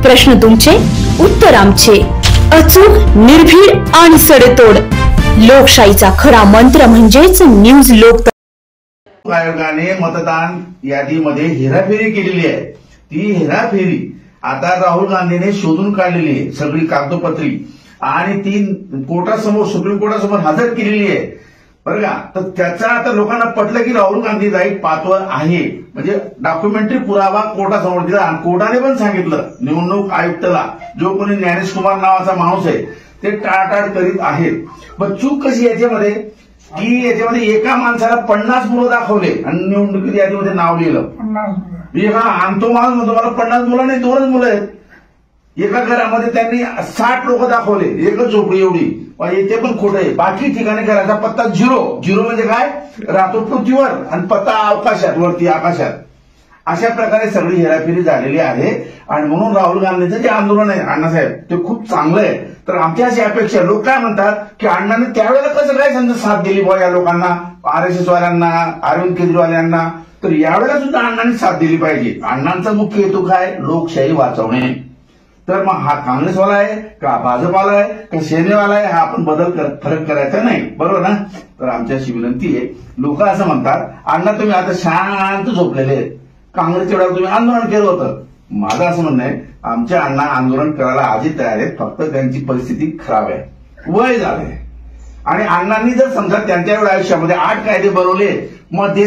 प्रश्न तुमचे, उत्तर आमचे, अचूक, निर्भीड आणि सडेतोड. लोकशाहीचा खरा मंत्र म्हणजेच न्यूज लोक. आयोगाने मतदान यादीमध्ये हेराफेरी केलेली आहे. ती हेराफेरी आता राहुल गांधीने शोधून काढलेली आहे, सगळी कागदोपत्री, आणि ती कोर्टासमोर, सुप्रीम कोर्टासमोर हजर केलेली आहे, बरं का. तर त्याचा आता लोकांना पटलं की राहुल गांधी राईट पाथवर आहे, म्हणजे डॉक्युमेंटरी पुरावा कोर्टासमोर दिला. आणि कोर्टाने पण सांगितलं निवडणूक आयुक्ताला, जो कोणी ज्ञानेश कुमार नावाचा माणूस आहे, ते टाळाटाळ करीत आहेत. पण चूक कशी याच्यामध्ये की याच्यामध्ये एका माणसाला 50 मुलं दाखवले आणि निवडणुकीत यादीमध्ये नाव लिहिलं. आणि तो माणूस म्हणतो मला 50 मुलं नाही, 2च मुलं आहेत. एका घरामध्ये त्यांनी 60 लोक दाखवले, एकच झोपडी एवढी. ते पण खोटं आहे. बाकी ठिकाणी घराचा पत्ता 0 म्हणजे काय, राहतो पृथ्वीवर आणि पत्ता अवकाशात, वरती आकाशात. अशा प्रकारे सगळी हेराफेरी झालेली आहे. आणि म्हणून राहुल गांधींचं जे आंदोलन आहे अण्णासाहेब, ते खूप चांगलं आहे. तर आमची अशी अपेक्षा, लोक काय म्हणतात की अण्णांनी त्यावेळेला कसं काय समजा साथ दिली बुवा या लोकांना, RSS वाल्यांना, अरविंद केजरीवाल यांना. तर यावेळेला सुद्धा अण्णांनी साथ दिली पाहिजे. अण्णांचा मुख्य हेतू काय, लोकशाही वाचवणे. तर मग हा काँग्रेसवाला आहे का भाजपाला आहे का सेनेवाला आहे, हा आपण फरक करायचा नाही, बरोबर ना. तर आमची अशी विनंती आहे. लोक असं म्हणतात अण्णा तुम्ही आता शांत झोपलेले आहेत, काँग्रेसच्या वेळेला तुम्ही आंदोलन केलं होतं. माझं असं म्हणणं आहे, आमचे अण्णा आंदोलन करायला आधी तयार आहेत, फक्त त्यांची परिस्थिती खराब आहे, वय झालंय. आणि अण्णांनी जर समजा त्यांच्या आयुष्यामध्ये 8 कायदे बनवले, मग देश